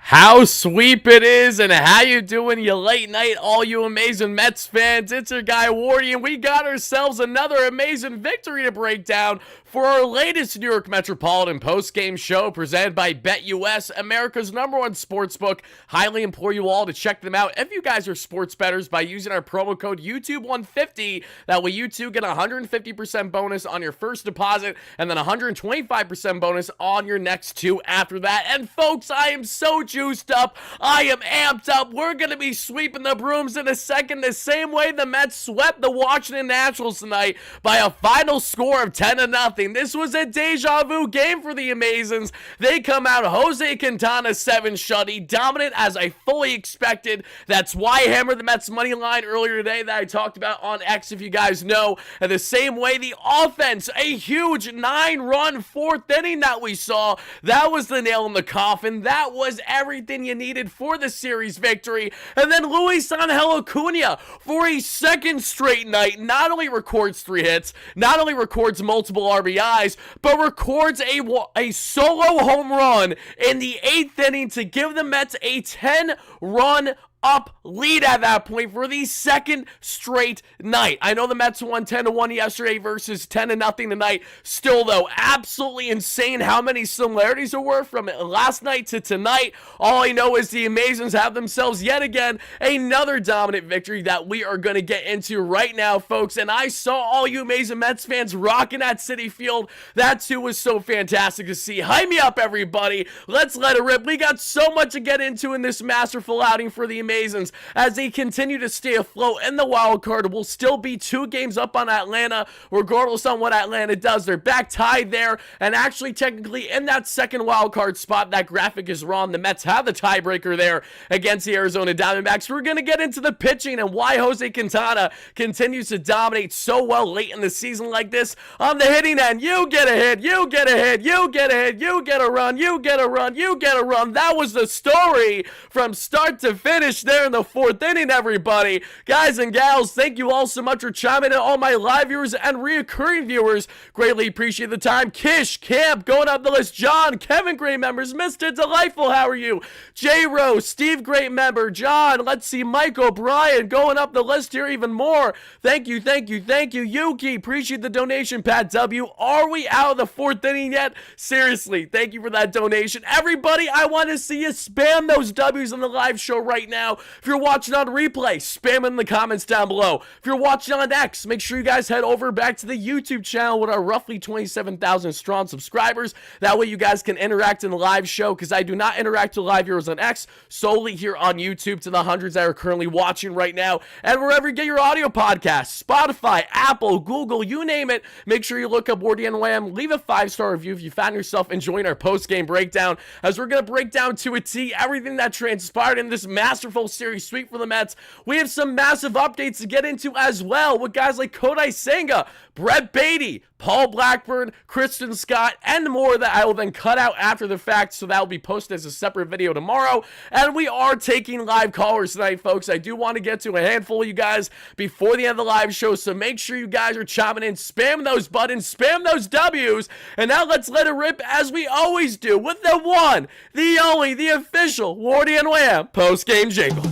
How sweep it is, and how you doing, you late night, all you amazing Mets fans? It's your guy Wardy, and we got ourselves another amazing victory to break down for our latest New York Metropolitan post-game show presented by BetUS, America's #1 sportsbook. Highly implore you all to check them out if you guys are sports bettors by using our promo code YouTube150. That way you too get a 150% bonus on your first deposit and then 125% bonus on your next two after that. And folks, I am so juiced up. I am amped up. We're going to be sweeping the brooms in a second, the same way the Mets swept the Washington Nationals tonight by a final score of 10-0. This was a deja vu game for the Amazons. They come out, Jose Quintana 7 shutty, dominant as I fully expected. That's why I hammered the Mets money line earlier today that I talked about on X, if you guys know. And the same way the offense, a huge 9-run fourth inning that we saw, that was the nail in the coffin. That was everything you needed for the series victory. And then Luisangel Acuna, for a second straight night, not only records 3 hits, not only records multiple RBIs, but records a solo home run in the 8th inning to give the Mets a 10-run up lead at that point for the second straight night. I know the Mets won 10-1 yesterday versus 10-0 tonight. Still though, absolutely insane how many similarities there were from last night to tonight. All I know is the Amazons have themselves yet again another dominant victory that we are going to get into right now, folks. And I saw all you amazing Mets fans rocking at Citi Field. That too was so fantastic to see. Hype me up, everybody. Let's let it rip. We got so much to get into in this masterful outing for the Amazons as they continue to stay afloat in the wild card. Will still be 2 games up on Atlanta, regardless on what Atlanta does. They're back tied there, and actually technically in that second wild card spot. That graphic is wrong. The Mets have the tiebreaker there against the Arizona Diamondbacks. We're going to get into the pitching and why Jose Quintana continues to dominate so well late in the season like this. On the hitting end, you get a hit, you get a hit, you get a hit, you get a run, you get a run, you get a run. That was the story from start to finish there in the 4th inning, everybody. Guys and gals, thank you all so much for chiming in, all my live viewers and reoccurring viewers. Greatly appreciate the time. Kish, Camp, going up the list. John, Kevin, great members. Mr. Delightful, how are you? J. Rose, Steve, great member. John, let's see, Mike O'Brien, going up the list here even more. Thank you, thank you, thank you. Yuki, appreciate the donation. Pat W, are we out of the 4th inning yet? Seriously, thank you for that donation. Everybody, I want to see you spam those W's on the live show right now. If you're watching on replay, spam it in the comments down below. If you're watching on X, make sure you guys head over back to the YouTube channel with our roughly 27,000 strong subscribers. That way you guys can interact in the live show, because I do not interact with live viewers on X, solely here on YouTube to the hundreds that are currently watching right now. And wherever you get your audio podcasts, Spotify, Apple, Google, you name it, make sure you look up WardyNYM. Leave a 5-star review if you found yourself enjoying our post-game breakdown, as we're going to break down to a T everything that transpired in this masterful series sweep for the Mets. We have some massive updates to get into as well with guys like Kodai Senga, Brett Beatty, Paul Blackburn, Kristen Scott, and more that I will then cut out after the fact, so that will be posted as a separate video tomorrow. And we are taking live callers tonight, folks. I do want to get to a handful of you guys before the end of the live show, so make sure you guys are chiming in, spam those buttons, spam those W's, and now let's let it rip as we always do with the one, the only, the official WardyNYM post-game jingle.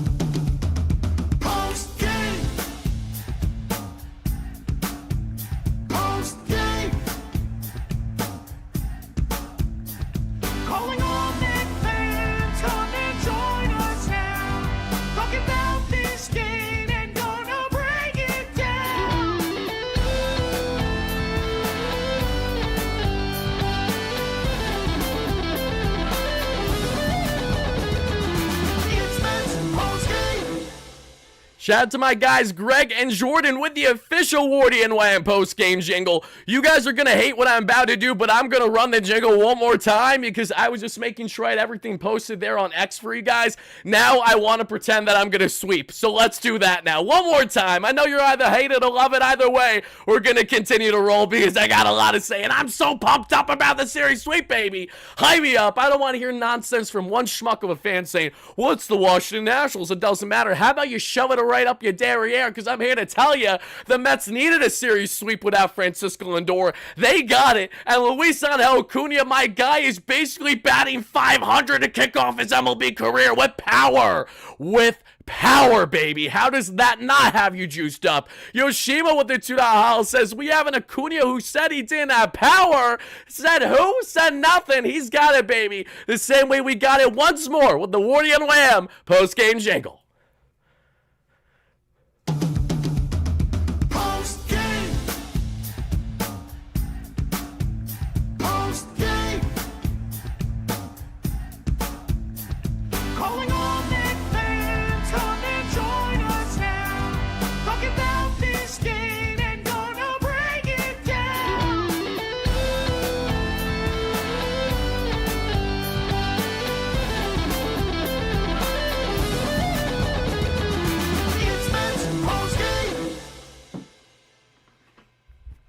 Shout out to my guys Greg and Jordan with the official WardyNYM post-game jingle. You guys are going to hate what I'm about to do, but I'm going to run the jingle one more time because I was just making sure I had everything posted there on X for you guys. Now I want to pretend that I'm going to sweep, so let's do that now. One more time. I know you're either hate it or love it. Either way, we're going to continue to roll because I got a lot to say, and I'm so pumped up about the series sweep, baby. Hype me up. I don't want to hear nonsense from one schmuck of a fan saying, well, it's the Washington Nationals. It doesn't matter. How about you shove it around right up your derriere because I'm here to tell you the Mets needed a series sweep without Francisco Lindor. They got it, and Luisangel Acuna, my guy, is basically batting .500 to kick off his MLB career with power. With power, baby. How does that not have you juiced up? Yoshima with the $2 howl says, we have an Acuna who said he didn't have power. Said who? Said nothing. He's got it, baby. The same way we got it once more with the WardyNYM post-game jingle.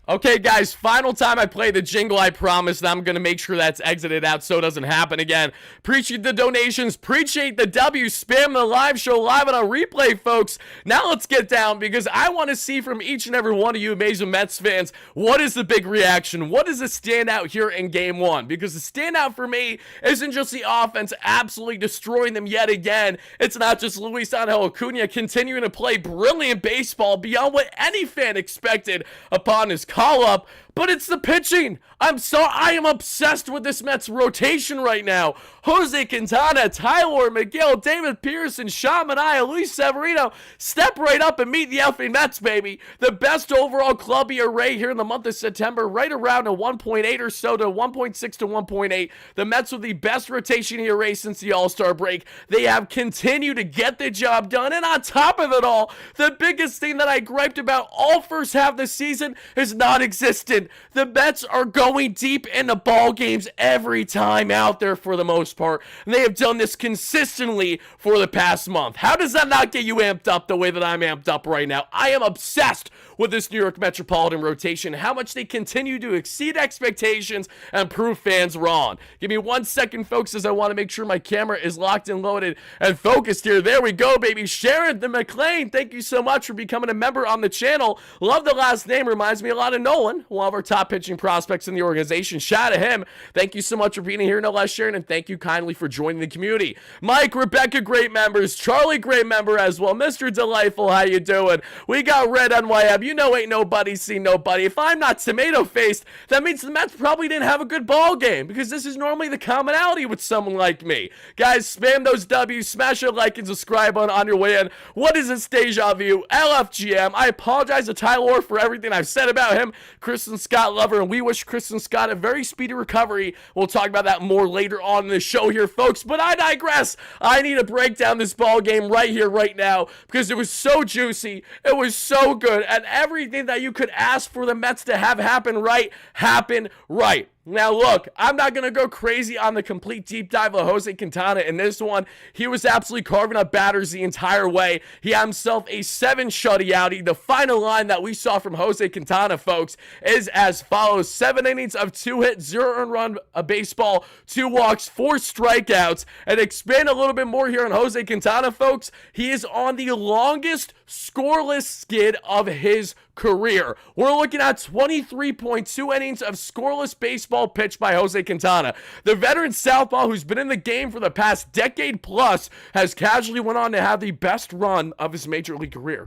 Okay, guys, final time I play the jingle, I promise that I'm going to make sure that's exited out so it doesn't happen again. Appreciate the donations, appreciate the W, spam the live show live and on replay, folks. Now let's get down because I want to see from each and every one of you amazing Mets fans, what is the big reaction? What is the standout here in Game 1? Because the standout for me isn't just the offense absolutely destroying them yet again. It's not just Luisangel Acuna continuing to play brilliant baseball beyond what any fan expected upon his call-up, but it's the pitching. I am obsessed with this Mets rotation right now. Jose Quintana, Tyler McGill, David Pearson, Sean Manaea, Luis Severino, step right up and meet the effing Mets, baby. The best overall club ERA here in the month of September, right around a 1.8 or so to 1.6 to 1.8. The Mets with the best rotation ERA since the All-Star break. They have continued to get the job done, and on top of it all, the biggest thing that I griped about all first half of the season is non-existent. The Mets are going deep into ball games every time out there for the most part, and they have done this consistently for the past month. How does that not get you amped up the way that I'm amped up right now? I am obsessed with this New York Metropolitan rotation, how much they continue to exceed expectations and prove fans wrong. Give me 1 second, folks, as I want to make sure my camera is locked and loaded and focused here. There we go, baby. Sharon the McLean, thank you so much for becoming a member on the channel. Love the last name. Reminds me a lot of Nolan, one of our top pitching prospects in the organization. Shout out to him. Thank you so much for being here, no less, Sharon, and thank you kindly for joining the community. Mike, Rebecca, great members. Charlie, great member as well. Mr. Delightful, how you doing? We got Red NYM. You know ain't nobody seen nobody. If I'm not tomato-faced, that means the Mets probably didn't have a good ball game, because this is normally the commonality with someone like me. Guys, spam those W's, smash a like and subscribe on your way in. What is this deja vu? LFGM. I apologize to Tyler for everything I've said about him. Kristen Scott lover, and we wish Kristen Scott a very speedy recovery. We'll talk about that more later on in the show here, folks, but I digress. I need to break down this ball game right here, right now, because it was so juicy, it was so good, and everything that you could ask for the Mets to have happen right, happened right. Now, look, I'm not going to go crazy on the complete deep dive of Jose Quintana in this one. He was absolutely carving up batters the entire way. He had himself a 7 shutout. The final line that we saw from Jose Quintana, folks, is as follows. 7 innings of 2 hits, 0 earned run, a baseball, 2 walks, 4 strikeouts. And expand a little bit more here on Jose Quintana, folks. He is on the longest scoreless skid of his career. We're looking at 23.2 innings of scoreless baseball pitched by Jose Quintana. The veteran southpaw, who's been in the game for the past decade plus, has casually went on to have the best run of his major league career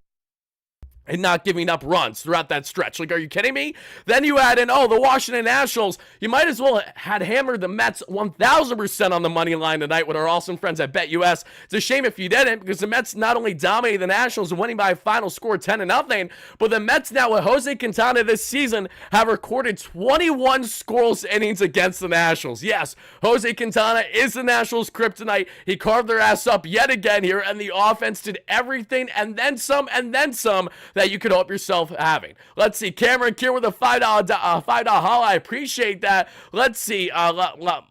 and not giving up runs throughout that stretch. Like, are you kidding me? Then you add in, the Washington Nationals. You might as well had hammered the Mets 1,000% on the money line tonight with our awesome friends at BetUS. It's a shame if you didn't, because the Mets not only dominated the Nationals and winning by a final score 10-0, but the Mets now with Jose Quintana this season have recorded 21 scoreless innings against the Nationals. Yes, Jose Quintana is the Nationals' kryptonite. He carved their ass up yet again here, and the offense did everything and then some that you could hope yourself having. Let's see, Cameron Kier with a $5 holla. I appreciate that. Let's see,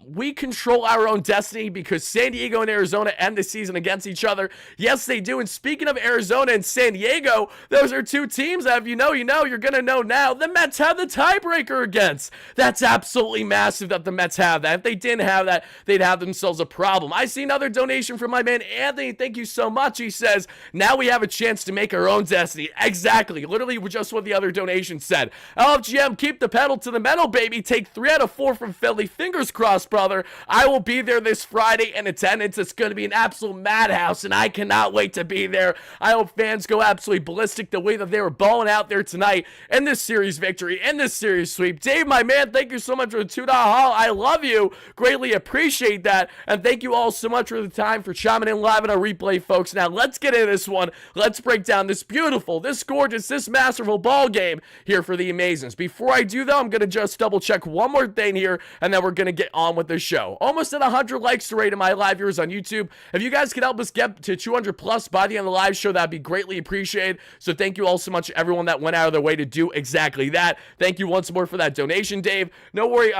we control our own destiny because San Diego and Arizona end the season against each other. Yes, they do. And speaking of Arizona and San Diego, those are two teams that if you know, you're going to know now. The Mets have the tiebreaker against. That's absolutely massive that the Mets have that. If they didn't have that, they'd have themselves a problem. I see another donation from my man Anthony. Thank you so much. He says, now we have a chance to make our own destiny. Exactly. Literally just what the other donation said. LFGM, keep the pedal to the metal, baby. Take 3 out of 4 from Philly. Fingers crossed, brother. I will be there this Friday in attendance. It's going to be an absolute madhouse, and I cannot wait to be there. I hope fans go absolutely ballistic the way that they were balling out there tonight in this series victory, in this series sweep. Dave, my man, thank you so much for the $2 haul. I love you. Greatly appreciate that. And thank you all so much for the time for chiming in live on our replay, folks. Now, let's get into this one. Let's break down this beautiful, this gorgeous, this masterful ball game here for the Amazons. Before I do, though, I'm going to just double check one more thing here, and then we're going to get on with the show. Almost at 100 likes to rate of my live viewers on YouTube. If you guys could help us get to 200 plus by the end of the live show, that'd be greatly appreciated. So thank you all so much, everyone that went out of their way to do exactly that. Thank you once more for that donation, Dave. No worry,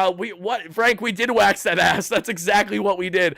Frank, we did wax that ass. That's exactly what we did.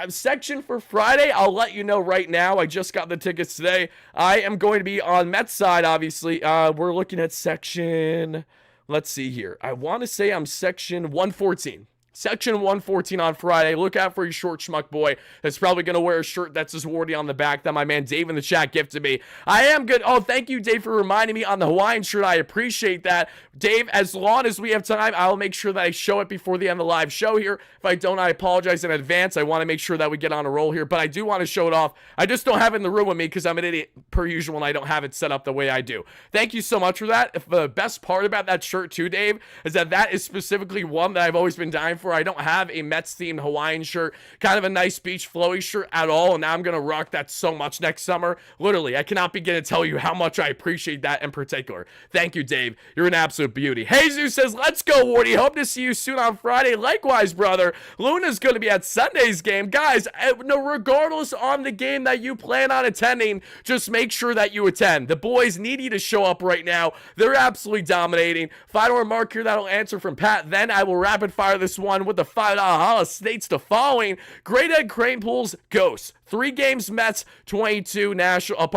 Section for Friday, I'll let you know right now. I just got the tickets today. I am going to be on Mets side, obviously. We're looking at section, let's see here. I want to say I'm section 114. Section 114 on Friday. Look out for your short schmuck boy that's probably going to wear a shirt that says Wardy on the back that my man Dave in the chat gifted me. I am good. Oh, thank you, Dave, for reminding me on the Hawaiian shirt. I appreciate that. Dave, as long as we have time, I'll make sure that I show it before the end of the live show here. If I don't, I apologize in advance. I want to make sure that we get on a roll here, but I do want to show it off. I just don't have it in the room with me because I'm an idiot per usual and I don't have it set up the way I do. Thank you so much for that. The best part about that shirt too, Dave, is that is specifically one that I've always been dying for. I don't have a Mets-themed Hawaiian shirt, kind of a nice beach flowy shirt at all, and now I'm going to rock that so much next summer. Literally, I cannot begin to tell you how much I appreciate that in particular. Thank you, Dave. You're an absolute beauty. Jesus says, let's go, Wardy. Hope to see you soon on Friday. Likewise, brother. Luna's going to be at Sunday's game. Guys, no, regardless on the game that you plan on attending, just make sure that you attend. The boys need you to show up right now. They're absolutely dominating. Final remark here that'll answer from Pat. Then I will rapid fire this one with the $5 holla. States the following. Great Ed Crane Pools Ghosts. 3 games Mets, 22 National.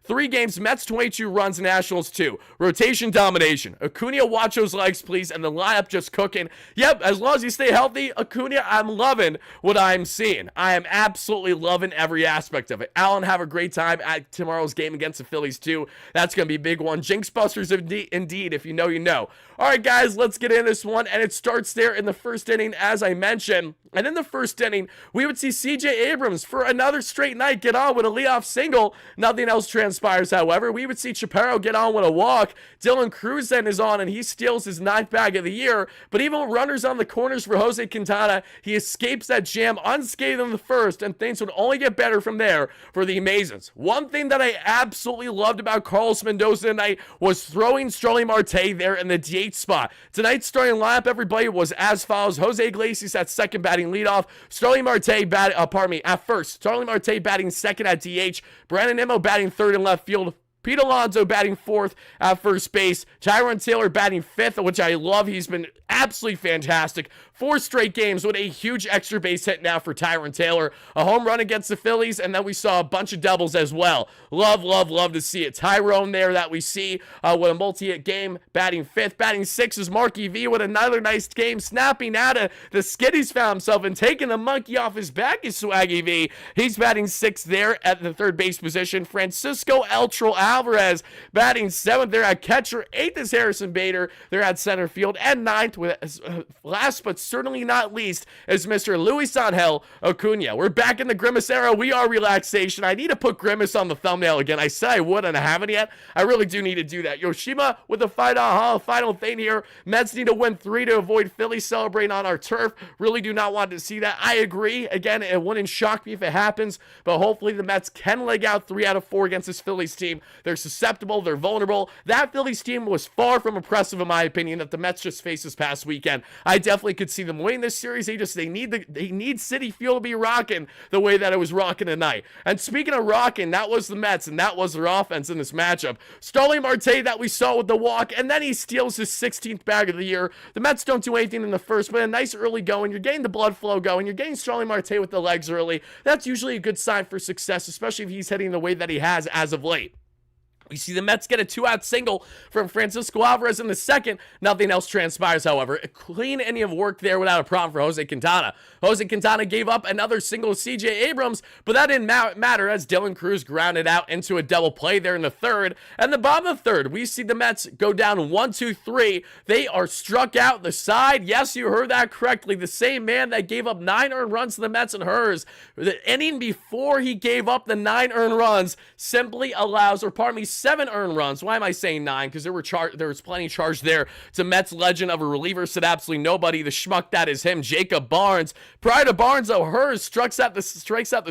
3 games Mets, 22 runs, Nationals 2. Rotation domination. Acuna, watch those legs, please, and the lineup just cooking. Yep, as long as you stay healthy, Acuna, I'm loving what I'm seeing. I am absolutely loving every aspect of it. Allen, have a great time at tomorrow's game against the Phillies too. That's gonna be a big one. Jinx Busters indeed. If you know, you know. All right, guys, let's get in this one, and it starts there in the first inning, as I mentioned. And in the first inning, we would see C.J. Abrams for another straight night get on with a leadoff single. Nothing else transpires, however. We would see Chaparro get on with a walk. Dylan Cruz then is on, and he steals his 9th bag of the year. But even with runners on the corners for Jose Quintana, he escapes that jam unscathed in the first, and things would only get better from there for the Amazons. One thing that I absolutely loved about Carlos Mendoza tonight was throwing Starling Marte there in the DH spot. Tonight's starting lineup, everybody, was as follows. Jose Iglesias at second batting leadoff. Starling Marte at first. Starling Marte batting second at DH. Brandon Nimmo batting third in left field. Pete Alonso batting 4th at first base. Tyrone Taylor batting 5th, which I love. He's been absolutely fantastic. 4 straight games with a huge extra base hit now for Tyrone Taylor. A home run against the Phillies, and then we saw a bunch of doubles as well. Love to see it. Tyrone there that we see with a multi-hit game, batting 5th. Batting 6th is Marky V with another nice game, snapping out of the skid he's found himself and taking the monkey off his back is Swaggy V. He's batting 6th there at the third base position. Francisco Eltro Alvarez batting 7th there at catcher. 8th is Harrison Bader. They're at center field. And 9th, with last but certainly not least, is Mr. Luisangel Acuna. We're back in the Grimace era. We are relaxation. I need to put Grimace on the thumbnail again. I said I would, and I haven't yet. I really do need to do that. Yoshima with a $5 final thing here. Mets need to win 3 to avoid Philly celebrating on our turf. Really do not want to see that. I agree. Again, it wouldn't shock me if it happens, but hopefully the Mets can leg out 3 out of 4 against this Phillies team. They're susceptible. They're vulnerable. That Phillies team was far from impressive, in my opinion, that the Mets just faced this past weekend. I definitely could see them winning this series. They need Citi Field to be rocking the way that it was rocking tonight. And speaking of rocking, that was the Mets, and that was their offense in this matchup. Starling Marte that we saw with the walk, and then he steals his 16th bag of the year. The Mets don't do anything in the first, but a nice early going. You're getting the blood flow going. You're getting Starling Marte with the legs early. That's usually a good sign for success, especially if he's hitting the way that he has as of late. We see the Mets get a 2-out single from Francisco Alvarez in the second. Nothing else transpires, however. A clean inning of work there without a problem for Jose Quintana. Jose Quintana gave up another single to C.J. Abrams, but that didn't matter as Dylan Cruz grounded out into a double play there in the third. And the bottom of the third, we see the Mets go down 1-2-3. They are struck out the side. Yes, you heard that correctly. The same man that gave up 9 earned runs to the Mets and hers, the inning before he gave up the 9 earned runs, simply allows, or pardon me, 7 earned runs. Why am I saying 9? Because there was plenty charged there to Mets legend of a reliever, said absolutely nobody. The schmuck that is him, Jacob Barnes. Prior to Barnes, though, hers strikes out the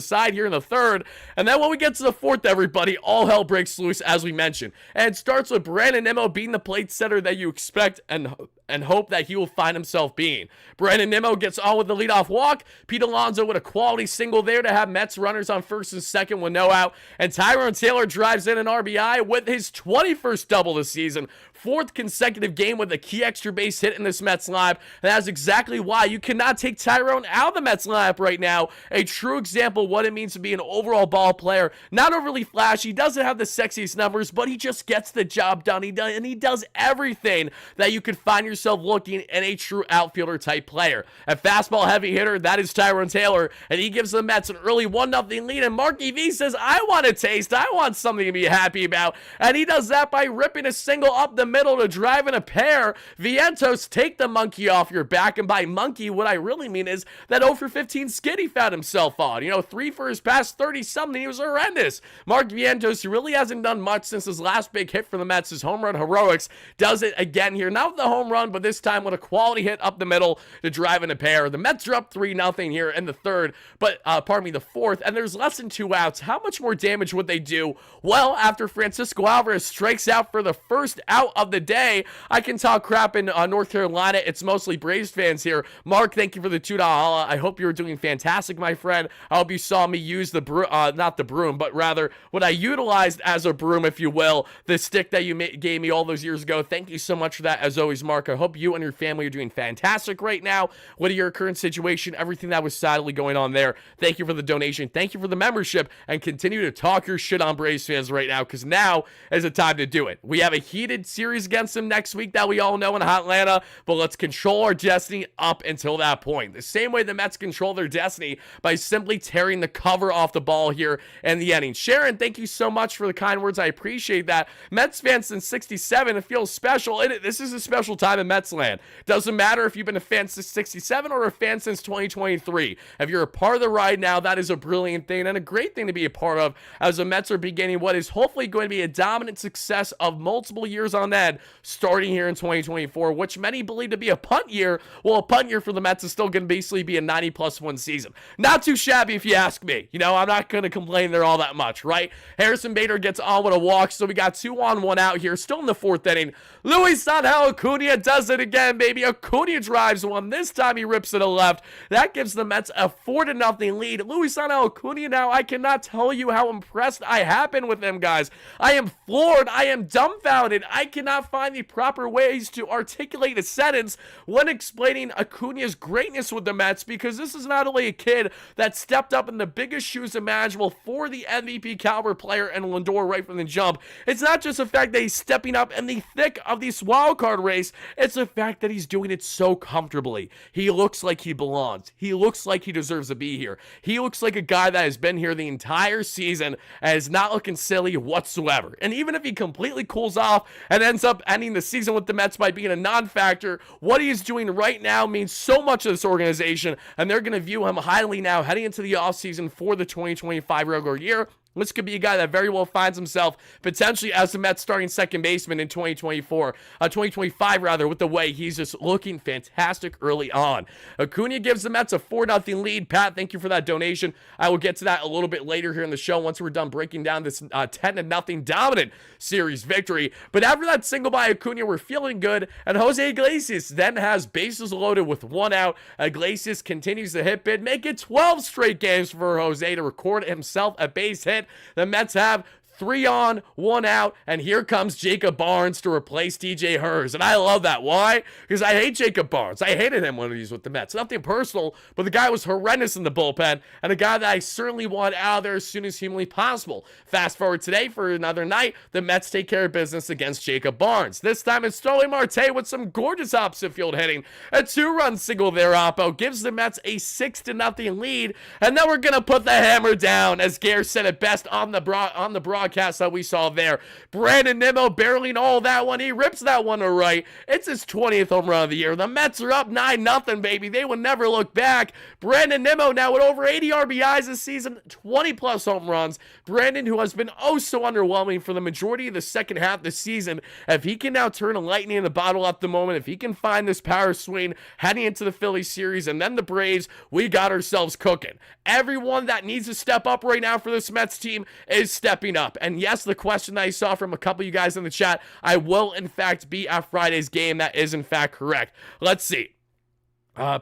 side here in the third. And then when we get to the fourth, everybody, all hell breaks loose, as we mentioned. And it starts with WardyNYM being the plate setter that you expect and hope that he will find himself being. WardyNYM gets on with the leadoff walk. Pete Alonso with a quality single there to have Mets runners on first and second with no out. And Tyrone Taylor drives in an RBI with his 21st double this season. 4th consecutive game with a key extra base hit in this Mets lineup. And that's exactly why you cannot take Tyrone out of the Mets lineup right now. A true example of what it means to be an overall ball player. Not overly flashy, doesn't have the sexiest numbers, but he just gets the job done. He does everything that you could find yourself looking in a true outfielder type player. A fastball heavy hitter, that is Tyrone Taylor, and he gives the Mets an early 1-0 lead. And Marky V says, I want a taste. I want something to be happy about. And he does that by ripping a single up the middle to drive in a pair. Vientos, take the monkey off your back. And by monkey, what I really mean is that 0 for 15 skid he found himself on. 3 for his past 30-something. He was horrendous. Mark Vientos, he really hasn't done much since his last big hit for the Mets, his home run heroics. Does it again here. Not with the home run, but this time with a quality hit up the middle to drive in a pair. The Mets are up 3-0 here in the third, but the fourth, and there's less than 2 outs. How much more damage would they do? Well, after Francisco Alvarez strikes out for the first out of the day, I can talk crap in North Carolina. It's mostly Braves fans here. Mark, thank you for the $2. I hope you were doing fantastic, my friend. I hope you saw me use the not the broom, but rather what I utilized as a broom, if you will, the stick that you gave me all those years ago. Thank you so much for that, as always, Mark. I hope you and your family are doing fantastic right now. What are your current situation? Everything that was sadly going on there. Thank you for the donation. Thank you for the membership, and continue to talk your shit on Braves fans right now, because now is the time to do it. We have a heated series against them next week that we all know in Atlanta, but let's control our destiny up until that point. The same way the Mets control their destiny by simply tearing the cover off the ball here in the inning. Sharon, thank you so much for the kind words. I appreciate that. Mets fans since 67, it feels special. This is a special time in Mets land. Doesn't matter if you've been a fan since 67 or a fan since 2023. If you're a part of the ride now, that is a brilliant thing and a great thing to be a part of, as the Mets are beginning what is hopefully going to be a dominant success of multiple years on end, starting here in 2024, which many believe to be a punt year. Well, a punt year for the Mets is still going to basically be a 90+1 season. Not too shabby if you ask me. I'm not going to complain there all that much, right? Harrison Bader gets on with a walk, so we got 2 on 1 out here, still in the fourth inning. Luisangel Acuna does it again, baby. Acuna drives one. This time he rips it to left. That gives the Mets a 4-0 lead. Luisangel Acuna now, I cannot tell you how impressed I have been with him, guys. I am floored. I am dumbfounded. I cannot find the proper ways to articulate a sentence when explaining Acuna's greatness with the Mets, because this is not only a kid that stepped up in the biggest shoes imaginable for the MVP caliber player and Lindor right from the jump. It's not just the fact that he's stepping up in the thick of this wild card race. It's the fact that he's doing it so comfortably. He looks like he belongs. He looks like he deserves to be here. He looks like a guy that has been here the entire season and is not looking silly whatsoever. And even if he completely cools off and ends up ending the season with the Mets by being a non-factor, what he is doing right now means so much to this organization, and they're going to view him highly now heading into the offseason for the 2025 regular year. This could be a guy that very well finds himself potentially as the Mets starting second baseman in 2025 rather, with the way he's just looking fantastic early on. Acuna gives the Mets a 4-0 lead. Pat, thank you for that donation. I will get to that a little bit later here in the show once we're done breaking down this 10-0 dominant series victory. But after that single by Acuna, we're feeling good, and Jose Iglesias then has bases loaded with 1 out. Iglesias continues to hit bid, make it 12 straight games for Jose to record himself a base hit. The Mets have 3 on, 1 out, and here comes Jacob Barnes to replace DJ Hers. And I love that. Why? Because I hate Jacob Barnes. I hated him when he was with the Mets. Nothing personal, but the guy was horrendous in the bullpen, and a guy that I certainly want out of there as soon as humanly possible. Fast forward today for another night, the Mets take care of business against Jacob Barnes. This time it's Starling Marte with some gorgeous opposite field hitting. A 2-run single there, Oppo, gives the Mets a 6-0 lead, and then we're going to put the hammer down, as Gare said it best on the broadcast that we saw there. Brandon Nimmo barreling all that one. He rips that one to right. It's his 20th home run of the year. The Mets are up 9-0, baby. They will never look back. Brandon Nimmo now with over 80 RBIs this season, 20-plus home runs. Brandon, who has been oh so underwhelming for the majority of the second half of the season, if he can now turn a lightning in the bottle at the moment, if he can find this power swing heading into the Phillies series and then the Braves, we got ourselves cooking. Everyone that needs to step up right now for this Mets team is stepping up. And yes, the question that I saw from a couple of you guys in the chat, I will in fact be at Friday's game. That is in fact correct. Let's see.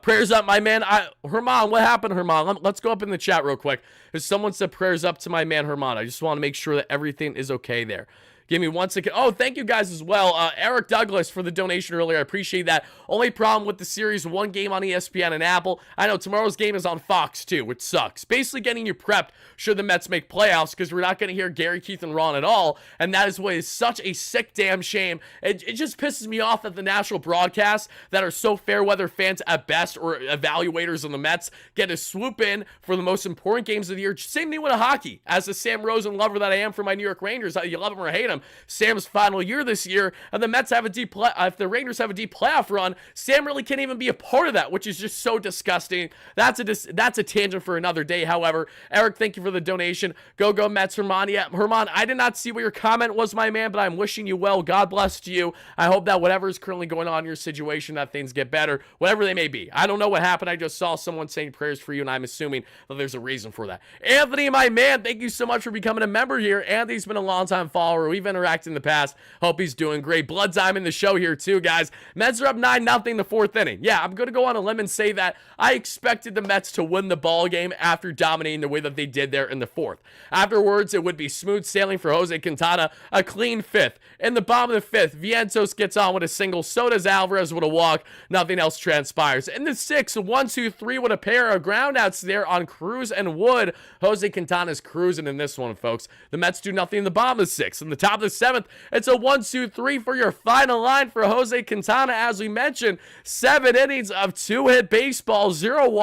Prayers up, my man. Herman, what happened, Herman? Let's go up in the chat real quick. If someone said prayers up to my man, Herman, I just want to make sure that everything is okay there. Give me 1 second. Oh, thank you guys as well. Eric Douglas for the donation earlier. I appreciate that. Only problem with the series, 1 game on ESPN and Apple. I know tomorrow's game is on Fox too, which sucks. Basically getting you prepped should the Mets make playoffs, because we're not going to hear Gary, Keith, and Ron at all. And that is what is such a sick damn shame. It just pisses me off that the national broadcasts that are so fair weather fans at best, or evaluators on the Mets, get to swoop in for the most important games of the year. Same thing with hockey. As a Sam Rosen lover that I am for my New York Rangers, you love them or hate them, Sam's final year this year, and the Mets have a deep if the Rangers have a deep playoff run, Sam really can't even be a part of that, which is just so disgusting. That's a tangent for another day. However, Eric, thank you for the donation. Go Mets, Herman. Yeah, Herman, I did not see what your comment was, my man, but I'm wishing you well. God bless to you. I hope that whatever is currently going on in your situation, that things get better, whatever they may be. I don't know what happened. I just saw someone saying prayers for you, and I'm assuming that there's a reason for that. Anthony, my man, thank you so much for becoming a member here. Anthony's been a long-time follower. We've interacted in the past. Hope he's doing great. Blood time in the show here too, guys. Mets are up 9-0 the 4th inning. Yeah, I'm going to go on a limb and say that I expected the Mets to win the ball game after dominating the way that they did there in the 4th. Afterwards, it would be smooth sailing for Jose Quintana, a clean 5th. In the bottom of the 5th, Vientos gets on with a single, so does Alvarez with a walk. Nothing else transpires. In the 6th, 1-2-3 with a pair of groundouts there on Cruz and Wood. Jose Quintana's cruising in this one, folks. The Mets do nothing in the bottom of the 6th. In the top of the 7th, it's a 1-2-3 for your final line for Jose Quintana. As we mentioned, 7 innings of 2-hit baseball, 0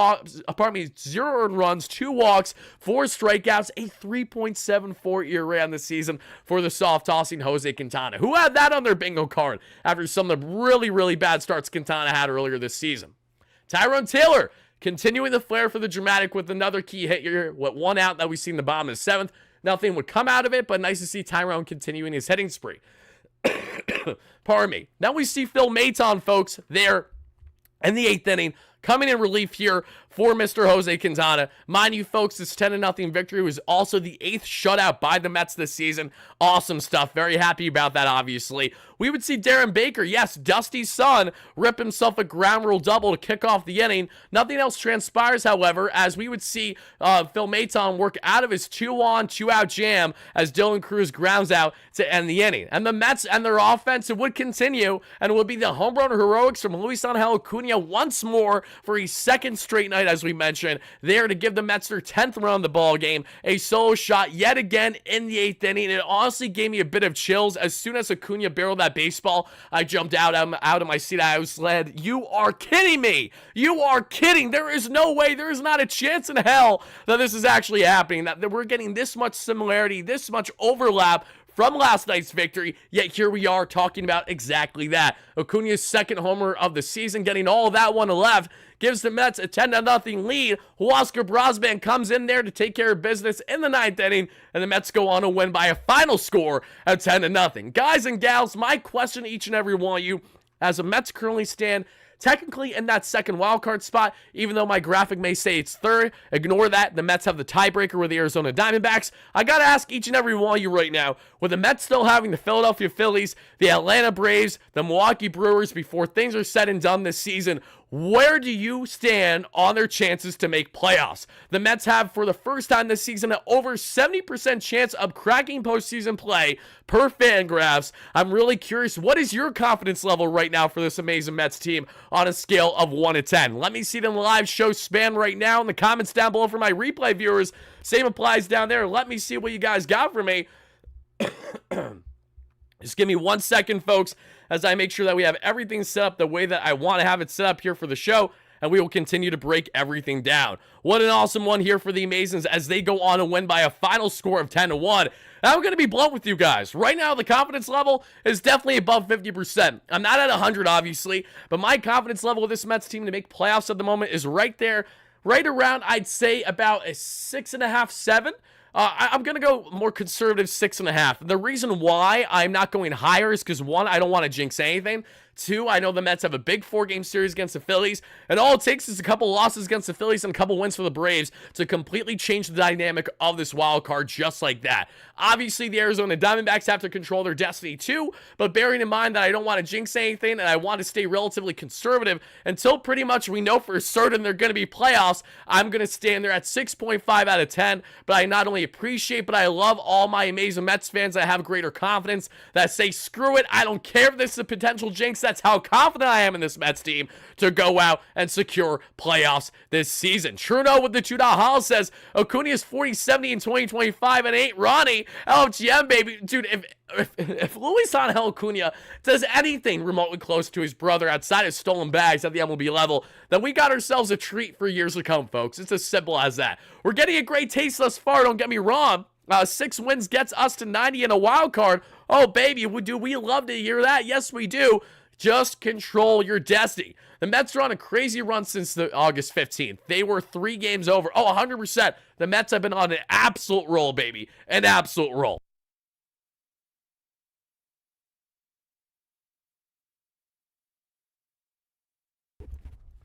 earned runs, 2 walks, 4 strikeouts, a 3.74 ERA on the season for the soft-tossing Jose Quintana, who had that on their bingo card after some of the really, really bad starts Quintana had earlier this season. Tyrone Taylor continuing the flair for the dramatic with another key hit here, with 1 out that we see in the bottom of the 7th. Nothing would come out of it, but nice to see Tyrone continuing his hitting spree. Pardon me. Now we see Phil Maton, folks, there in the 8th inning, coming in relief here for Mr. Jose Quintana. Mind you, folks, this 10-0 victory was also the 8th shutout by the Mets this season. Awesome stuff. Very happy about that, obviously. We would see Darren Baker, yes, Dusty's son, rip himself a ground rule double to kick off the inning. Nothing else transpires, however, as we would see Phil Maton work out of his 2-on, 2-out jam as Dylan Cruz grounds out to end the inning. And the Mets and their offense, it would continue, and it would be the home run heroics from Luisangel Acuna once more for a 2nd straight night, as we mentioned, there to give the Mets their 10th run on the ball game. A solo shot yet again in the 8th inning. It honestly gave me a bit of chills. As soon as Acuna barreled that baseball, I jumped out of my seat. I was led. You are kidding me. You are kidding. There is no way. There is not a chance in hell that this is actually happening, that we're getting this much similarity, this much overlap from last night's victory, yet here we are talking about exactly that. Acuna's second homer of the season, getting all that one left, gives the Mets a 10-0 lead. Huascar Brosman comes in there to take care of business in the 9th inning, and the Mets go on to win by a final score of 10-0. Guys and gals, my question to each and every one of you, as the Mets currently stand technically in that second wildcard spot, even though my graphic may say it's third. Ignore that. The Mets have the tiebreaker with the Arizona Diamondbacks. I got to ask each and every one of you right now, with the Mets still having the Philadelphia Phillies, the Atlanta Braves, the Milwaukee Brewers before things are said and done this season, where do you stand on their chances to make playoffs? The Mets have, for the first time this season, an over 70% chance of cracking postseason play per Fangraphs. I'm really curious, what is your confidence level right now for this amazing Mets team on a scale of 1 to 10? Let me see the live show span right now in the comments down below for my replay viewers. Same applies down there. Let me see what you guys got for me. Just give me 1 second, folks, as I make sure that we have everything set up the way that I want to have it set up here for the show, and we will continue to break everything down. What an awesome one here for the Amazons as they go on and win by a final score of 10-1. Now, I'm going to be blunt with you guys. Right now, the confidence level is definitely above 50%. I'm not at 100, obviously, but my confidence level with this Mets team to make playoffs at the moment is right there, right around, I'd say, about a 6.5, 7. I'm going to go more conservative 6.5. The reason why I'm not going higher is because, 1, I don't want to jinx anything. 2, I know the Mets have a big 4-game series against the Phillies, and all it takes is a couple losses against the Phillies and a couple wins for the Braves to completely change the dynamic of this wild card just like that. Obviously, the Arizona Diamondbacks have to control their destiny too, but bearing in mind that I don't want to jinx anything and I want to stay relatively conservative until pretty much we know for certain they're going to be playoffs, I'm going to stand there at 6.5 out of 10, but I not only appreciate, but I love all my amazing Mets fans that have greater confidence, that say, screw it, I don't care if this is a potential jinx. That's how confident I am in this Mets team to go out and secure playoffs this season. Trudeau with the $2 Hall says, Acuna is 40-70 in 2025 and ain't Ronnie. LGM, baby. Dude, if Luisangel Acuna does anything remotely close to his brother outside of stolen bags at the MLB level, then we got ourselves a treat for years to come, folks. It's as simple as that. We're getting a great taste thus far, don't get me wrong. 6 wins gets us to 90 in a wild card. Oh, baby, do we love to hear that? Yes, we do. Just control your destiny. The Mets are on a crazy run since the August 15th. They were 3 games over. Oh, 100%. The Mets have been on an absolute roll, baby. An absolute roll.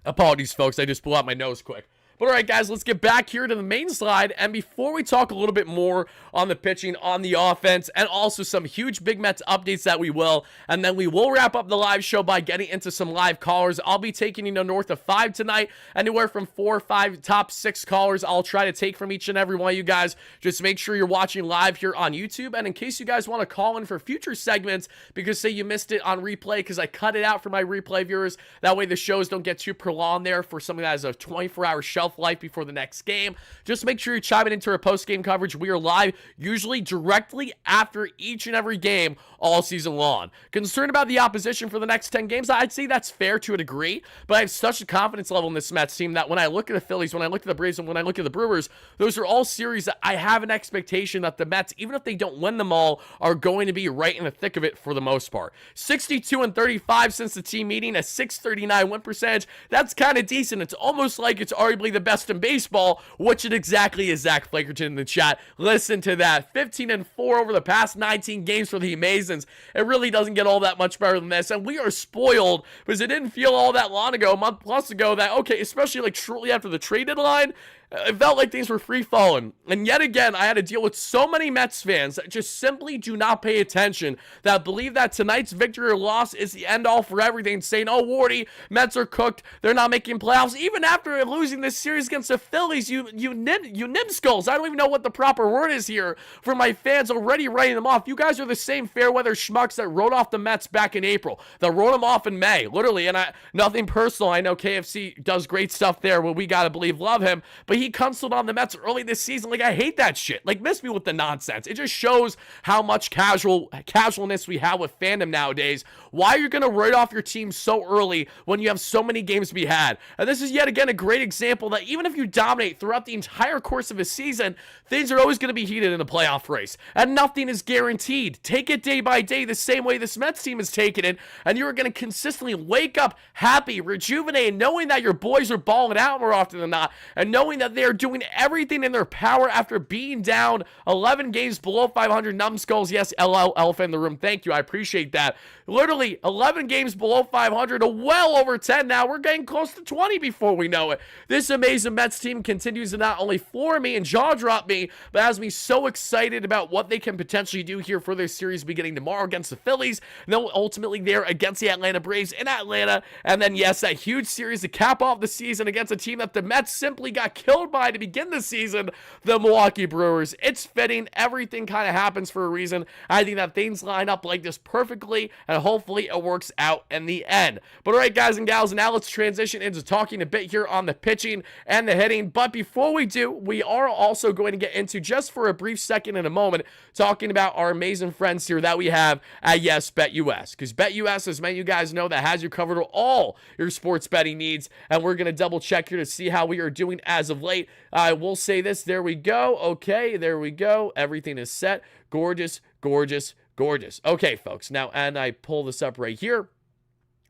Apologies, folks. I just blew out my nose quick. But alright guys, let's get back here to the main slide, and before we talk a little bit more on the pitching, on the offense, and also some huge Big Mets updates that we will, and then we will wrap up the live show by getting into some live callers. I'll be taking, north of 5 tonight, anywhere from 4 or 5 top 6 callers I'll try to take from each and every one of you guys. Just make sure you're watching live here on YouTube, and in case you guys want to call in for future segments, because say you missed it on replay, because I cut it out for my replay viewers, that way the shows don't get too prolonged there for something that has a 24-hour shelf life before the next game. Just make sure you're chiming into our post-game coverage. We are live usually directly after each and every game all season long. Concerned about the opposition for the next 10 games? I'd say that's fair to a degree, but I have such a confidence level in this Mets team that when I look at the Phillies, when I look at the Braves, and when I look at the Brewers, those are all series that I have an expectation that the Mets, even if they don't win them all, are going to be right in the thick of it for the most part. 62-35 since the team meeting, a .639 win percentage. That's kind of decent. It's almost like it's arguably the best in baseball, which it exactly is. Zach Flakerton in the chat. Listen to that. 15-4 over the past 19 games for the Amazons. It really doesn't get all that much better than this, and we are spoiled because it didn't feel all that long ago, a month plus ago, that, okay, especially like shortly after the trade deadline, it felt like things were free-falling. And yet again, I had to deal with so many Mets fans that just simply do not pay attention, that believe that tonight's victory or loss is the end-all for everything, saying, oh, Wardy, Mets are cooked, they're not making playoffs. Even after losing this series against the Phillies, you nimskulls, I don't even know what the proper word is here for my fans already writing them off. You guys are the same fair-weather schmucks that wrote off the Mets back in April, that wrote them off in May, literally, and nothing personal. I know KFC does great stuff there, but we gotta believe, love him, but he canceled on the Mets early this season. Like, I hate that shit. Like, miss me with the nonsense. It just shows how much casualness we have with fandom nowadays, Why are you going to write off your team so early when you have so many games to be had? And this is yet again a great example that even if you dominate throughout the entire course of a season, things are always going to be heated in a playoff race. And nothing is guaranteed. Take it day by day the same way this Mets team is taking it, and you're going to consistently wake up happy, rejuvenated, knowing that your boys are balling out more often than not, and knowing that they're doing everything in their power after being down 11 games below 500 numbskulls. Yes, LL Elephant in the room. Thank you. I appreciate that. Literally 11 games below 500, well over 10 now. We're getting close to 20 before we know it. This amazing Mets team continues to not only floor me and jaw drop me, but has me so excited about what they can potentially do here for their series beginning tomorrow against the Phillies, and then ultimately there against the Atlanta Braves in Atlanta, and then yes, that huge series to cap off the season against a team that the Mets simply got killed by to begin the season, the Milwaukee Brewers. It's fitting. Everything kind of happens for a reason. I think that things line up like this perfectly, and hopefully it works out in the end. But all right, guys and gals, now let's transition into talking a bit here on the pitching and the hitting. But before we do, we are also going to get into, just for a brief second in a moment, talking about our amazing friends here that we have at Yes BetUS. Because BetUS, as many of you guys know, that has you covered all your sports betting needs. And we're going to double check here to see how we are doing as of late. I will say this. There we go. Okay, there we go. Everything is set. Gorgeous, gorgeous, gorgeous. Okay, folks. Now, and I pull this up right here.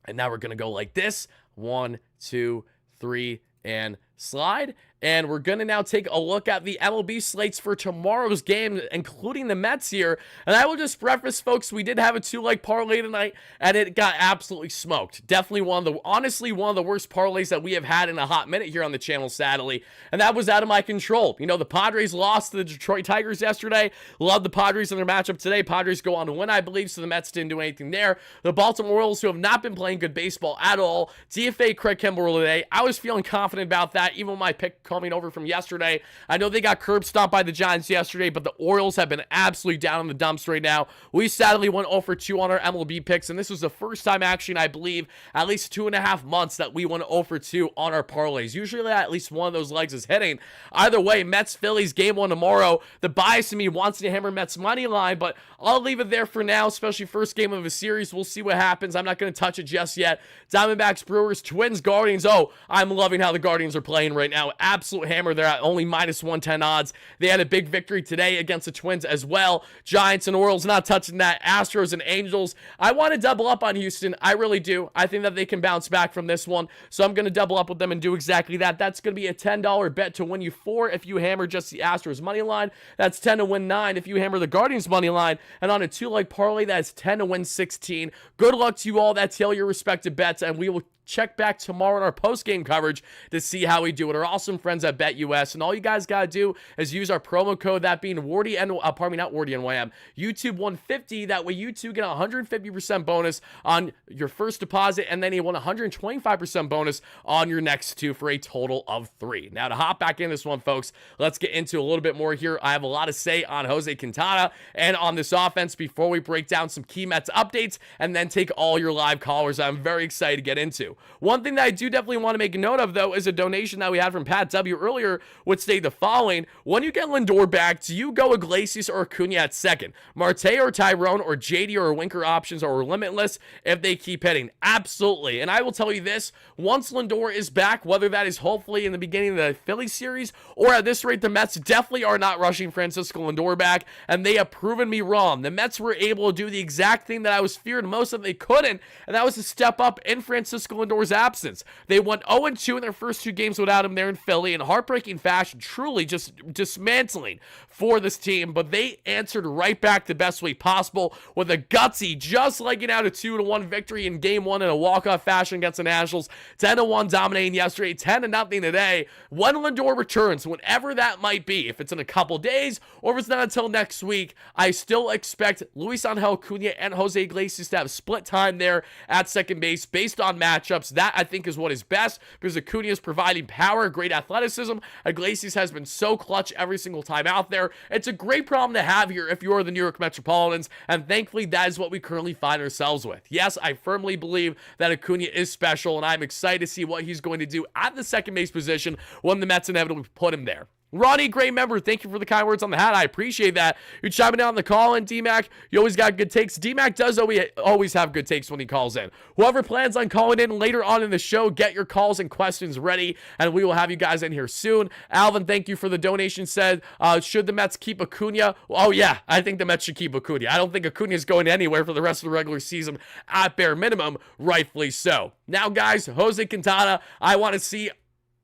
And now we're going to go like this. 1, 2, 3, and slide. And we're going to now take a look at the MLB slates for tomorrow's game, including the Mets here. And I will just preface, folks, we did have a 2-leg parlay tonight, and it got absolutely smoked. Definitely honestly one of the worst parlays that we have had in a hot minute here on the channel, sadly. And that was out of my control. You know, the Padres lost to the Detroit Tigers yesterday. Love the Padres in their matchup today. Padres go on to win, I believe, so the Mets didn't do anything there. The Baltimore Orioles, who have not been playing good baseball at all. DFA Craig Kimbrell today. I was feeling confident about that, even with my pick coming over from yesterday. I know they got curb stomped by the Giants yesterday, but the Orioles have been absolutely down in the dumps right now. We sadly went 0 for 2 on our MLB picks, and this was the first time actually, I believe, at least 2.5 months that we went 0 for 2 on our parlays. Usually at least one of those legs is hitting. Either way, Mets Phillies game 1 tomorrow. The bias in me wants to hammer Mets money line, but I'll leave it there for now, especially first game of a series. We'll see what happens. I'm not going to touch it just yet. Diamondbacks, Brewers, Twins, Guardians. Oh, I'm loving how the Guardians are playing right now. Absolute hammer. They're at only minus 110 odds. They had a big victory today against the Twins as well. Giants and Orioles not touching that. Astros and Angels. I want to double up on Houston. I really do. I think that they can bounce back from this one. So I'm going to double up with them and do exactly that. That's going to be a $10 bet to win you 4 if you hammer just the Astros money line. That's 10 to win 9 if you hammer the Guardians money line. And on a 2-leg parlay, that's 10 to win 16. Good luck to you all that tail your respective bets, and we will check back tomorrow in our post-game coverage to see how we do it. Our awesome friends at BetUS, and all you guys got to do is use our promo code, that being WardyNYM, YouTube 150. That way you too get a 150% bonus on your first deposit, and then you want a 125% bonus on your next 2 for a total of 3. Now, to hop back in this one, folks, let's get into a little bit more here. I have a lot to say on Jose Quintana and on this offense before we break down some key Mets updates and then take all your live callers I'm very excited to get into. One thing that I do definitely want to make a note of, though, is a donation that we had from Pat W. earlier, would state the following. When you get Lindor back, do you go Iglesias or Acuna at second? Marte or Tyrone or JD or Winker options are limitless if they keep hitting. Absolutely. And I will tell you this, once Lindor is back, whether that is hopefully in the beginning of the Philly series or at this rate, the Mets definitely are not rushing Francisco Lindor back, and they have proven me wrong. The Mets were able to do the exact thing that I was feared most that they couldn't, and that was to step up in Francisco Lindor's absence. They went 0-2 in their first 2 games without him there in Philly in heartbreaking fashion, truly just dismantling for this team, but they answered right back the best way possible with a gutsy, just legging out a 2-1 victory in game 1 in a walk-off fashion against the Nationals, 10-1 dominating yesterday, 10-0 today. When Lindor returns, whenever that might be, if it's in a couple days or if it's not until next week, I still expect Luisangel Acuna and Jose Iglesias to have split time there at second base based on matchups. That, I think, is what is best because Acuna is providing power, great athleticism. Iglesias has been so clutch every single time out there. It's a great problem to have here if you're the New York Metropolitans, and thankfully that is what we currently find ourselves with. Yes, I firmly believe that Acuna is special, and I'm excited to see what he's going to do at the second base position when the Mets inevitably put him there. Ronnie, great member. Thank you for the kind words on the hat. I appreciate that. You're chiming in on the call in, D-Mac. You always got good takes. D-Mac does always have good takes when he calls in. Whoever plans on calling in later on in the show, get your calls and questions ready, and we will have you guys in here soon. Alvin, thank you for the donation. Said, should the Mets keep Acuna? Oh, yeah, I think the Mets should keep Acuna. I don't think Acuna is going anywhere for the rest of the regular season at bare minimum, rightfully so. Now, guys, Jose Quintana, I want to see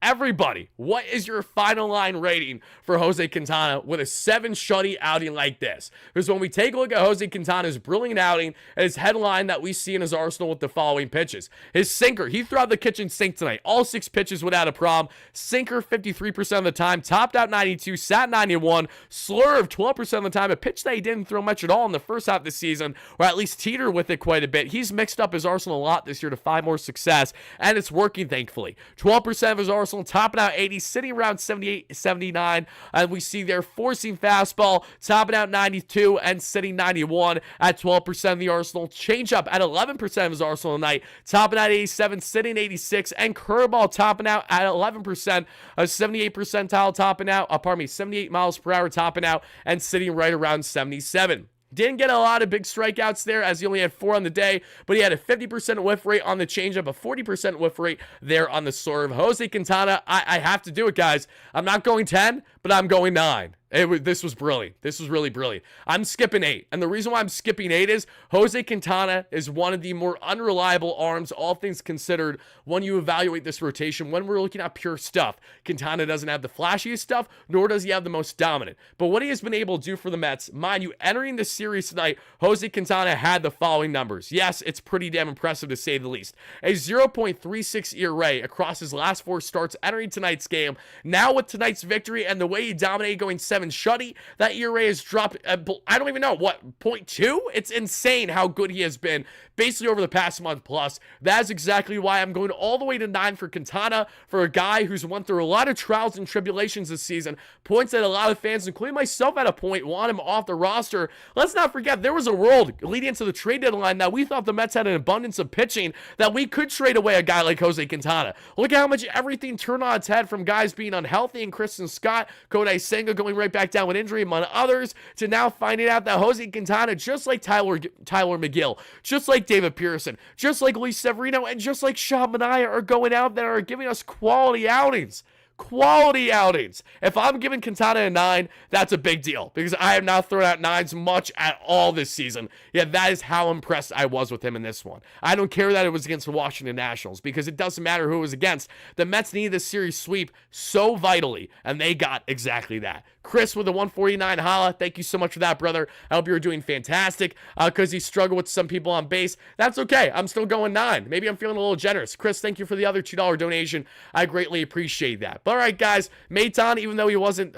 everybody, what is your final line rating for Jose Quintana with a 7 shutty outing like this? Because when we take a look at Jose Quintana's brilliant outing and his headline that we see in his arsenal with the following pitches. His sinker, he threw out the kitchen sink tonight. All 6 pitches without a problem. Sinker 53% of the time, topped out 92, sat 91, slurve 12% of the time. A pitch that he didn't throw much at all in the first half of the season, or at least teeter with it quite a bit. He's mixed up his arsenal a lot this year to find more success, and it's working, thankfully. 12% of his arsenal, topping out 80, sitting around 78, 79, and we see there forcing fastball, topping out 92 and sitting 91 at 12% of the arsenal. Changeup at 11% of his arsenal tonight, topping out 87, sitting 86, and curveball topping out at 11%, a 78 percentile topping out, 78 miles per hour topping out, and sitting right around 77. Didn't get a lot of big strikeouts there as he only had 4 on the day, but he had a 50% whiff rate on the changeup, a 40% whiff rate there on the serve. Jose Quintana, I have to do it, guys. I'm not going 10, but I'm going 9. This was brilliant. This was really brilliant. I'm skipping 8. And the reason why I'm skipping 8 is Jose Quintana is one of the more unreliable arms, all things considered, when you evaluate this rotation. When we're looking at pure stuff, Quintana doesn't have the flashiest stuff, nor does he have the most dominant. But what he has been able to do for the Mets, mind you, entering this series tonight, Jose Quintana had the following numbers. Yes, it's pretty damn impressive to say the least. A 0.36 ERA across his last 4 starts entering tonight's game. Now with tonight's victory and the way he dominated going 7 shutty, that ERA has dropped, I don't even know, what, 0.2? It's insane how good he has been basically over the past month plus. That's exactly why I'm going all the way to 9 for Quintana, for a guy who's went through a lot of trials and tribulations this season. Points that a lot of fans, including myself at a point, want him off the roster. Let's not forget, there was a world leading into the trade deadline that we thought the Mets had an abundance of pitching, that we could trade away a guy like Jose Quintana. Look at how much everything turned on its head, from guys being unhealthy and Kristen Scott, Kodai Senga going right back down with injury, among others, to now finding out that Jose Quintana, just like Tyler McGill, just like David Pearson, just like Luis Severino, and just like Sean Manaea are going out there and are giving us quality outings. Quality outings. If I'm giving Quintana a 9, that's a big deal, because I have not thrown out 9s much at all this season. Yeah, that is how impressed I was with him in this one. I don't care that it was against the Washington Nationals, because it doesn't matter who it was against. The Mets needed this series sweep so vitally, and they got exactly that. Chris with a 149 holla. Thank you so much for that, brother. I hope you're doing fantastic, because he struggled with some people on base. That's okay. I'm still going 9. Maybe I'm feeling a little generous. Chris, thank you for the other $2 donation. I greatly appreciate that. But all right, guys, Maton, even though he wasn't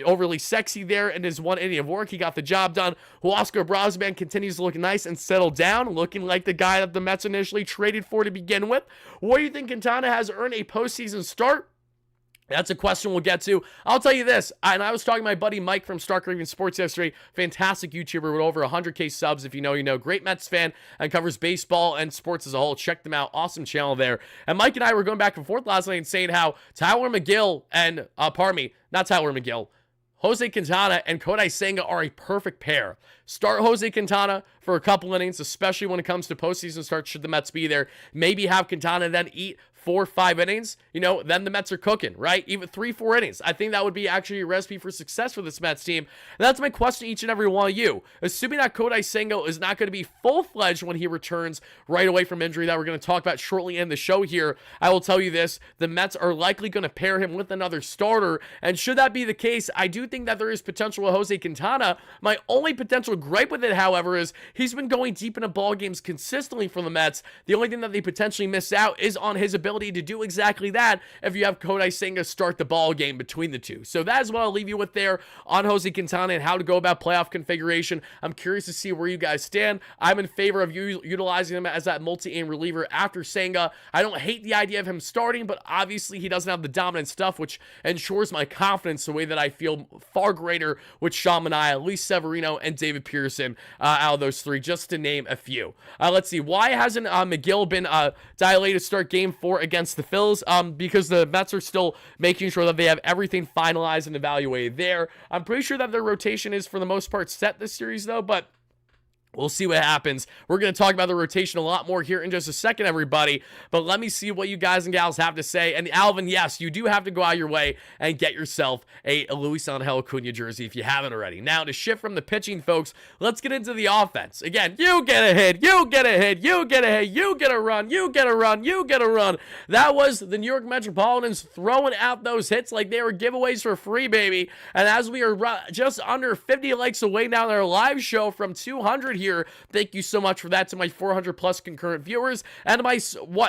overly sexy there in his 1 inning of work, he got the job done. Oscar Brosman continues to look nice and settle down, looking like the guy that the Mets initially traded for to begin with. What do you think Quintana has earned a postseason start? That's a question we'll get to. I'll tell you this, and I was talking to my buddy Mike from Stark Raven Sports yesterday, fantastic YouTuber with over 100K subs, if you know, you know, great Mets fan, and covers baseball and sports as a whole. Check them out, awesome channel there. And Mike and I were going back and forth last night and saying how Tyler McGill and, not Tyler McGill, Jose Quintana and Kodai Senga are a perfect pair. Start Jose Quintana for a couple innings, especially when it comes to postseason starts, should the Mets be there. Maybe have Quintana then eat 4 or 5 innings, you know, then the Mets are cooking, right? Even 3-4 innings. I think that would be actually a recipe for success for this Mets team. And that's my question to each and every one of you. Assuming that Kodai Senga is not going to be full-fledged when he returns right away from injury that we're going to talk about shortly in the show here, I will tell you this, the Mets are likely going to pair him with another starter. And should that be the case, I do think that there is potential with Jose Quintana. My only potential gripe with it, however, is he's been going deep into ball games consistently for the Mets. The only thing that they potentially miss out is on his ability to do exactly that if you have Kodai Senga start the ball game between the two. So that is what I'll leave you with there on Jose Quintana and how to go about playoff configuration. I'm curious to see where you guys stand. I'm in favor of utilizing him as that multi-aim reliever after Senga. I don't hate the idea of him starting, but obviously he doesn't have the dominant stuff, which ensures my confidence the way that I feel far greater with Sean Manaea, Luis Severino, and David Pearson out of those 3, just to name a few. Let's see. Why hasn't McGill been dilated to start Game 4 for against the Phils, because the Mets are still making sure that they have everything finalized and evaluated there. I'm pretty sure that their rotation is for the most part set this series though, but we'll see what happens. We're going to talk about the rotation a lot more here in just a second, everybody. But let me see what you guys and gals have to say. And Alvin, yes, you do have to go out your way and get yourself a Luisangel Acuna jersey if you haven't already. Now, to shift from the pitching, folks, let's get into the offense. Again, you get a hit, you get a hit, you get a hit, you get a run, you get a run, you get a run. That was the New York Metropolitans throwing out those hits like they were giveaways for free, baby. And as we are just under 50 likes away now on our live show from 200 here, thank you so much for that to my 400 plus concurrent viewers and my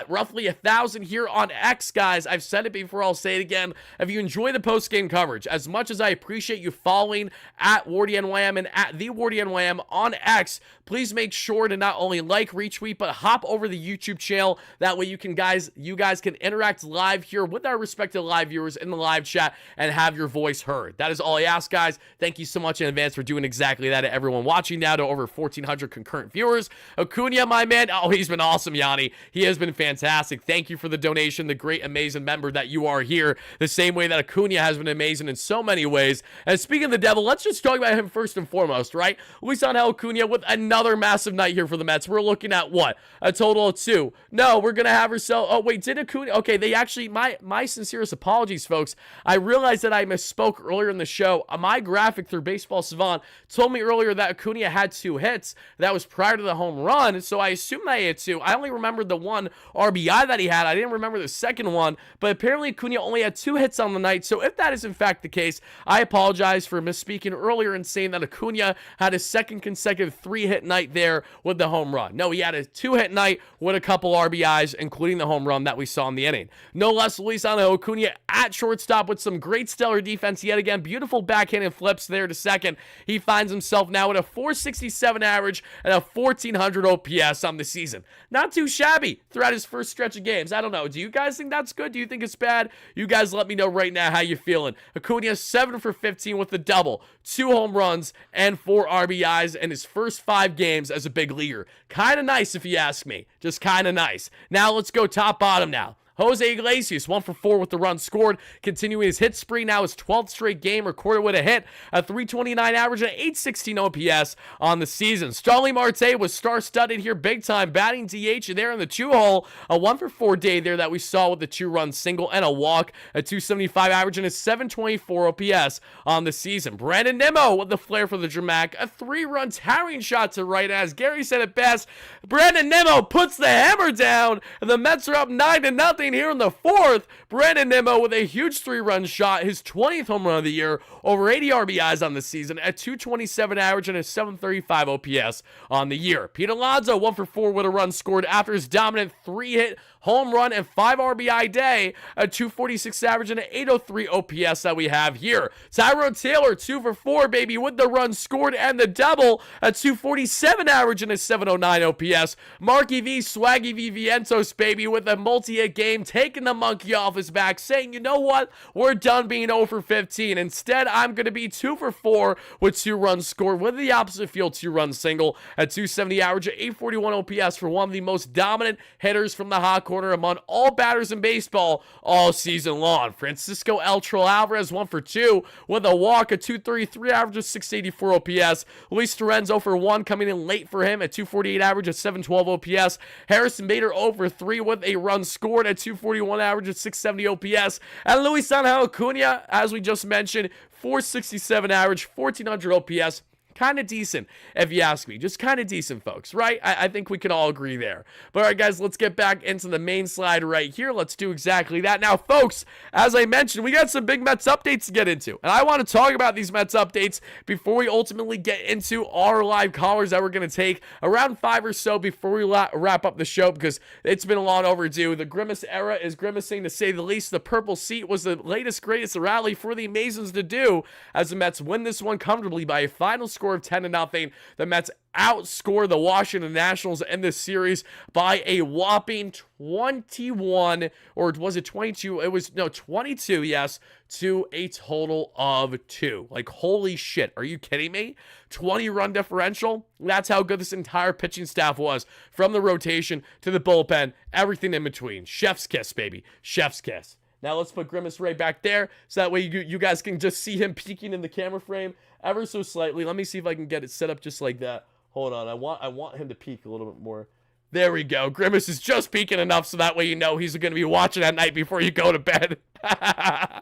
roughly 1,000 here on X, guys. I've said it before, I'll say it again. If you enjoy the post game coverage, as much as I appreciate you following at WardyNYM and at the WardyNYM on X, please make sure to not only like, retweet, but hop over the YouTube channel. That way you guys can interact live here with our respective live viewers in the live chat and have your voice heard. That is all I ask, guys. Thank you so much in advance for doing exactly that. To everyone watching now, to over 1,400 concurrent viewers. Acuna, my man, oh, he's been awesome, Yanni. He has been fantastic. Thank you for the donation, the great, amazing member that you are here, the same way that Acuna has been amazing in so many ways. And speaking of the devil, let's just talk about him first and foremost, right? Luisangel Acuna with another massive night here for the Mets. We're looking at what? A total of 2. No, we're going to have ourselves, oh, wait, did Acuna? Okay, they actually, my sincerest apologies, folks. I realized that I misspoke earlier in the show. My graphic through Baseball Savant told me earlier that Acuna had 2 hits. That was prior to the home run, so I assumed that he had 2. I only remembered the 1 RBI that he had. I didn't remember the second one, but apparently Acuna only had 2 hits on the night. So if that is in fact the case, I apologize for misspeaking earlier and saying that Acuna had his second consecutive 3-hit night there with the home run. No, he had a 2-hit night with a couple RBIs, including the home run that we saw in the inning. No less, Luisangel Acuna at shortstop with some great stellar defense yet again. Beautiful backhanded flips there to second. He finds himself now at a 467 average and a 1,400 OPS on the season. Not too shabby throughout his first stretch of games. I don't know. Do you guys think that's good? Do you think it's bad? You guys let me know right now how you're feeling. Acuna 7 for 15 with the double, 2 home runs, and 4 RBIs in his first 5 games as a big leaguer. Kind of nice if you ask me. Just kind of nice. Now let's go top bottom now. Jose Iglesias, 1 for 4 with the run scored, continuing his hit spree, now his 12th straight game recorded with a hit, a 329 average and 816 OPS on the season. Starling Marte was star-studded here big time, batting DH there in the 2-hole, a 1 for 4 day there that we saw with the 2-run single and a walk, a 275 average and a 724 OPS on the season. Brandon Nimmo with the flair for the dramatic, a 3-run towering shot to right, as Gary said it best, Brandon Nimmo puts the hammer down, and the Mets are up 9-0 here in the 4th. Brandon Nimmo with a huge 3-run shot, his 20th home run of the year, over 80 RBIs on the season, at 227 average and a 735 OPS on the year. Pete Alonso 1 for 4 with a run scored after his dominant 3-hit home run and 5 RBI day, a 246 average and an 803 OPS that we have here. Tyrone Taylor 2 for 4, baby, with the run scored and the double, a 247 average and a 709 OPS. Marky V, Swaggy V Vientos, baby, with a multi-hit game, taking the monkey off his back, saying, you know what, we're done being 0 for 15. Instead, I'm going to be 2 for 4 with 2 runs scored with the opposite field 2-run single, a 270 average, and 841 OPS for one of the most dominant hitters from the hot corner among all batters in baseball all season long. Francisco Eltro Alvarez 1 for 2 with a walk, a 233 average of 684 OPS. Luis Torrens 0 for 1 coming in late for him at 248 average of 712 OPS. Harrison Bader 0 for 3 with a run scored at 241 average of 670 OPS. And Luisangel Acuna, as we just mentioned, 467 average, 1,400 OPS. Kind of decent, if you ask me. Just kind of decent, folks, right? I think we can all agree there. But all right, guys, let's get back into the main slide right here. Let's do exactly that. Now, folks, as I mentioned, we got some big Mets updates to get into. And I want to talk about these Mets updates before we ultimately get into our live callers that we're going to take around 5 or so before we wrap up the show, because it's been a long overdue. The Grimace era is grimacing, to say the least. The purple seat was the latest, greatest rally for the Amazons to do, as the Mets win this one comfortably by a final score score of 10-0. The Mets outscore the Washington Nationals in this series by a whopping 21, or was it 22? It was, no, 22, yes, to a total of 2. Like, holy shit, are you kidding me? 20-run differential? That's how good this entire pitching staff was, from the rotation to the bullpen, everything in between. Chef's kiss, baby. Chef's kiss. Now let's put Grimace Ray back there, so that way you guys can just see him peeking in the camera frame ever so slightly. Let me see if I can get it set up just like that. Hold on, I want him to peek a little bit more. There we go. Grimace is just peeking enough so that way you know he's going to be watching at night before you go to bed. Oh,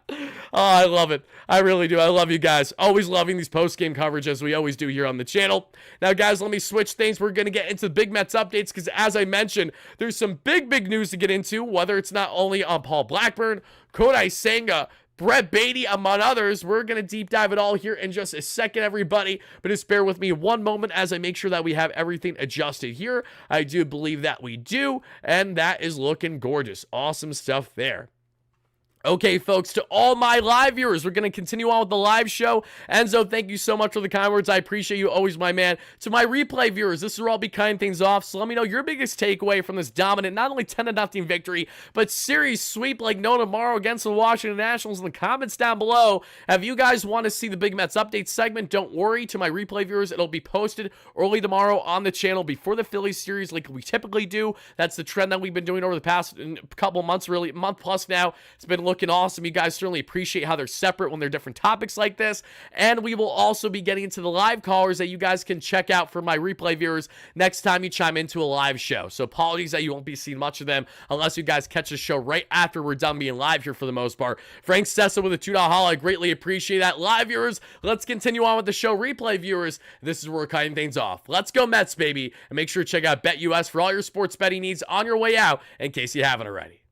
I love it. I really do. I love you guys. Always loving these post-game coverage as we always do here on the channel. Now, guys, let me switch things. We're going to get into the big Mets updates because, as I mentioned, there's some big news to get into, whether it's not only on Paul Blackburn, Kodai Senga, Brett Beatty, among others. We're going to deep dive it all here in just a second, everybody. But just bear with me one moment as I make sure that we have everything adjusted here. I do believe that we do, and that is looking gorgeous. Awesome stuff there. Okay, folks, to all my live viewers, we're going to continue on with the live show. Enzo, thank you so much for the kind words. I appreciate you always, my man. To my replay viewers, this is where I'll be cutting things off, so let me know your biggest takeaway from this dominant, not only 10-0 victory, but series sweep like no tomorrow against the Washington Nationals in the comments down below. If you guys want to see the Big Mets update segment, don't worry. To my replay viewers, it'll be posted early tomorrow on the channel before the Phillies series like we typically do. That's the trend that we've been doing over the past couple months, really, month plus now. It's been looking awesome. You guys certainly appreciate how they're separate when they're different topics like this. And we will also be getting into the live callers that you guys can check out for my replay viewers next time you chime into a live show. So apologies that you won't be seeing much of them unless you guys catch the show right after we're done being live here for the most part. Frank Sessa with a $2 haul. I greatly appreciate that. Live viewers, let's continue on with the show. Replay viewers, this is where we're cutting things off. Let's go Mets, baby. And make sure to check out BetUS for all your sports betting needs on your way out in case you haven't already.